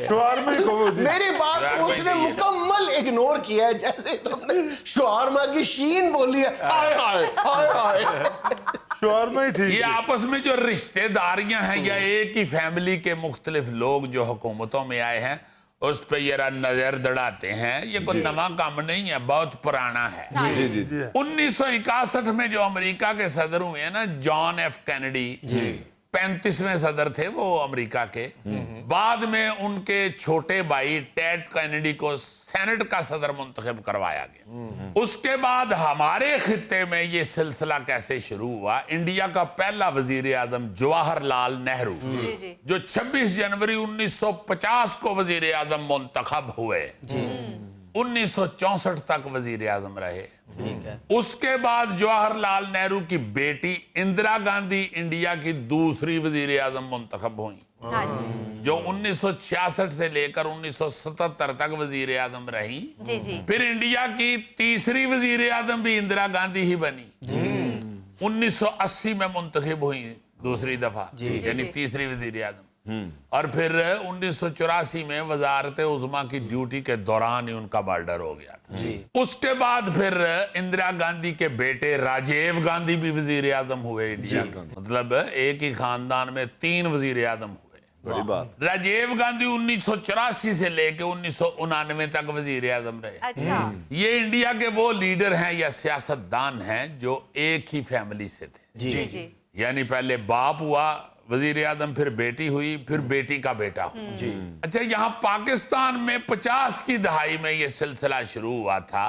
शवारमा ही कहो जी। मेरी बात उसने मुकम्मल इग्नोर किया है, जैसे तुमने शवारमा की शीन बोली है। हाय हाय हाय हाय। शवारमा ही ठीक ये है। आपस में जो रिश्तेदारियां हैं या एक ही फैमिली के मुख्तलिफ लोग जो हुकूमतों में आए हैं, उस पे जरा नजर दौड़ाते हैं। ये कोई नवा काम नहीं है, बहुत पुराना है। जी जी 1961 में जो अमेरिका के सदर हुए हैं ना, जॉन एफ कैनेडी, 35वें सदर थे वो अमेरिका के। बाद में उनके छोटे भाई टेड कैनेडी को सेनेट का सदर मुंतखब करवाया गया। उसके बाद हमारे खित्ते में ये सिलसिला कैसे शुरू हुआ, इंडिया का पहला वजीर आजम जवाहरलाल नेहरू, जो 26 जनवरी 1950 को वजीर आजम मुंतखब हुए, 1964 तक वजीर आजम रहे। उसके बाद जवाहरलाल नेहरू की बेटी इंदिरा गांधी इंडिया की दूसरी वजीर आजम मुंतखब हुई, जो 1966 से लेकर 1977 तक वजीर आजम रही। फिर इंडिया की तीसरी वजीर आजम भी इंदिरा गांधी ही बनी, 1980 में मुंतखब हुई दूसरी दफा, यानी तीसरी वजीर आजम। और फिर 1984 में वजारत उज़्मा की ड्यूटी के दौरान ही उनका मर्डर हो गया था। उसके बाद फिर इंदिरा गांधी के बेटे राजीव गांधी भी वजीर आजम हुए इंडिया के। मतलब एक ही खानदान में 3 वजीर आजम हुए। बड़ी बात। राजीव गांधी 1984 से लेकर 1999 तक वजीर आजम रहे। ये इंडिया के वो लीडर हैं या सियासतदान हैं जो एक ही फैमिली से थे। यानी पहले बाप हुआ वजीर आजम, फिर बेटी हुई, फिर बेटी का बेटा हुआ। अच्छा, यहाँ पाकिस्तान में 50 की दहाई में ये सिलसिला शुरू हुआ था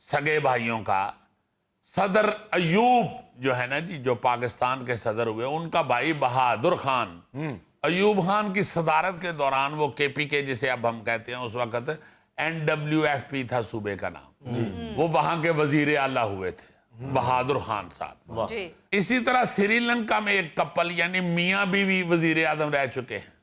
सगे भाइयों का। सदर अयूब जो है ना जी, जो पाकिस्तान के सदर हुए, उनका भाई बहादुर खान, अयूब खान की सदारत के दौरान वो KPK जिसे अब हम कहते हैं, उस वक्त NWFP था सूबे का नाम, वो वहां के वजीर आला हुए थे, बहादुर खान साहब। इसी तरह श्रीलंका में एक कपल यानी मियां बीवी वजीर आजम रह चुके हैं।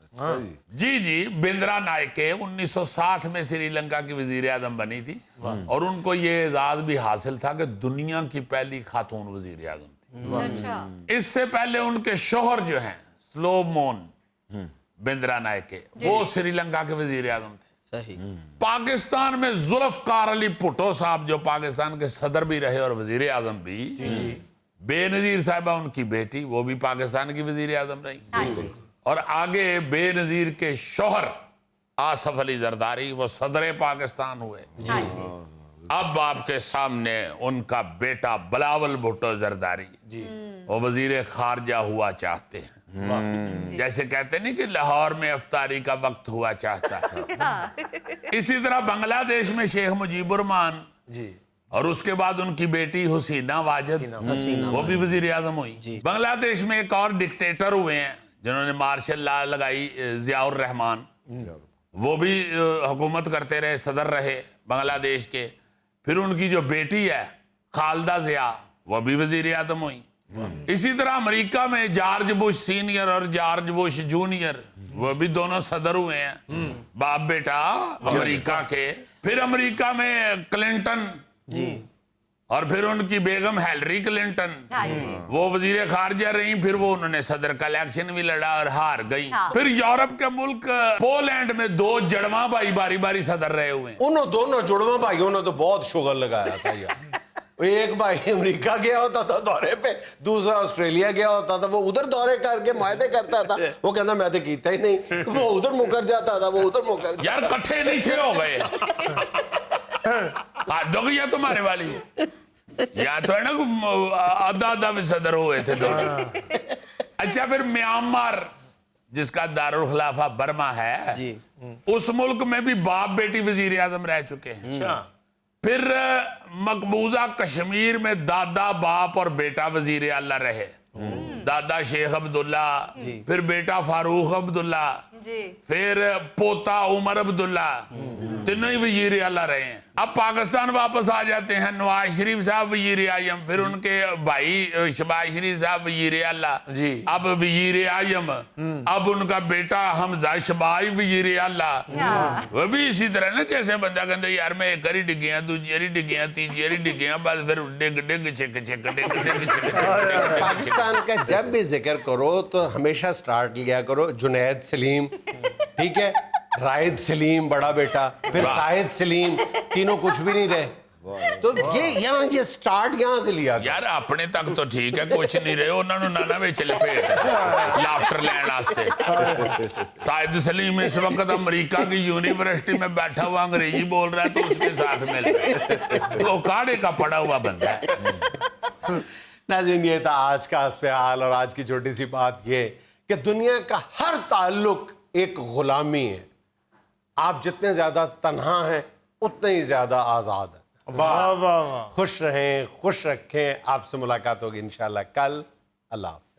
जी बिंद्रा नायके 1960 में श्रीलंका की वजीर आजम बनी थी, और उनको ये एजाज भी हासिल था कि दुनिया की पहली खातून वजीर आजम थी। इससे पहले उनके शोहर जो हैं स्लोमोन बिंद्रा नायके, वो श्रीलंका के वजीर आजम थे। सही। पाकिस्तान में जुल्फकार अली भुट्टो साहब जो पाकिस्तान के सदर भी रहे और वजीर आजम भी, बेनजीर साहिबा उनकी बेटी, वो भी पाकिस्तान की वजीर आजम रही। और आगे बेनजीर के शोहर आसफ अली जरदारी, वो सदर पाकिस्तान हुए। अब आपके सामने उनका बेटा बिलावल भुट्टो जरदारी, वो वजीर खारजा हुआ चाहते हैं। जैसे कहते नहीं कि लाहौर में अफ्तारी का वक्त हुआ चाहता है। इसी तरह बांग्लादेश में शेख मुजीबुर रहमान, और उसके बाद उनकी बेटी हुसीना वाजिद, वो भी वजीर आजम हुई। बांग्लादेश में एक और डिक्टेटर हुए हैं जिन्होंने मार्शल लॉ लगाई, जियाउर रहमान, वो भी हुकूमत करते रहे, सदर रहे बांग्लादेश के। फिर उनकी जो बेटी है खालदा जिया, वो भी वजीर आजम हुई। इसी तरह अमेरिका में जॉर्ज बुश सीनियर और जॉर्ज बुश जूनियर, वो भी दोनों सदर हुए हैं, बाप बेटा अमेरिका के। फिर अमेरिका में क्लिंटन, और फिर उनकी बेगम हिलरी क्लिंटन, वो वजीर खारजा रही। फिर वो उन्होंने सदर का इलेक्शन भी लड़ा और हार गई। फिर यूरोप के मुल्क पोलैंड में 2 जड़वा भाई बारी बारी सदर रहे हुए। उन दोनों जुड़वा भाइयों ने तो बहुत शुगर लगाया था यार। एक भाई अमेरिका गया होता था दौरे पे, दूसरा ऑस्ट्रेलिया गया होता था, वो उधर दौरे करके मायदे करता था, वो कहता मैं तो कीता ही नहीं, वो उधर मुकर जाता था, वो उधर मुकर यार कट्ठे नहीं थे, हो गए। दोगैया तुम्हारे वाली, या तो है ना आधा आधा में सदर हुए थे दोनों। अच्छा, फिर म्यांमार जिसका दारुल खिलाफा बर्मा है जी, उस मुल्क में भी बाप बेटी वजीर आजम रह चुके हैं। फिर मकबूजा कश्मीर में दादा बाप और बेटा वजीर आला रहे, दादा शेख अब्दुल्ला, फिर बेटा फारूक अब्दुल्ला, फिर पोता उमर अब्दुल्ला, तीनों ही वजीर आला रहे हैं। अब पाकिस्तान वापस आ जाते हैं, नवाज शरीफ साहब वजीर आजम, फिर उनके भाई शहबाज शरीफ साहब वजीर आला, अब वजीर आजम, अब उनका बेटा हमजा शहबाज वजीर आला। वो भी इसी तरह ना, जैसे बंदा कहता यार मैं एक बारी डिग्गिया, दूजी बारी डिग्गिया, तीजी बारी डिग्गिया, बस फिर डिग डिग छिक छिक डिग डिग छिक। पाकिस्तान का जब भी जिक्र करो तो हमेशा स्टार्ट लिया करो जुनैद सलीम, ठीक है, राहिद सलीम बड़ा बेटा, फिर शाहिद सलीम, तीनों कुछ भी नहीं रहे। तो ये स्टार्ट यहाँ से लिया यार, अपने तक तो ठीक है, कुछ नहीं रहे, उन्होंने नाना विच लपेट लाफ्टर लैंड वास्ते। साहिद सलीम इस वक्त अमेरिका की यूनिवर्सिटी में बैठा हुआ अंग्रेजी बोल रहा है तो उसके साथ मिल रहा है, तो काढ़े का पड़ा हुआ बंदा है। नाज़रीन, ये था आज का हस्बे-हाल और आज की छोटी सी बात ये कि दुनिया का हर ताल्लुक एक गुलामी है। आप जितने ज्यादा तन्हा हैं उतने ही ज्यादा आजाद हैं। वाह वाह वाह। खुश रहें, खुश रखें। आपसे मुलाकात होगी इंशाल्लाह कल। अल्लाह हाफ़िज़।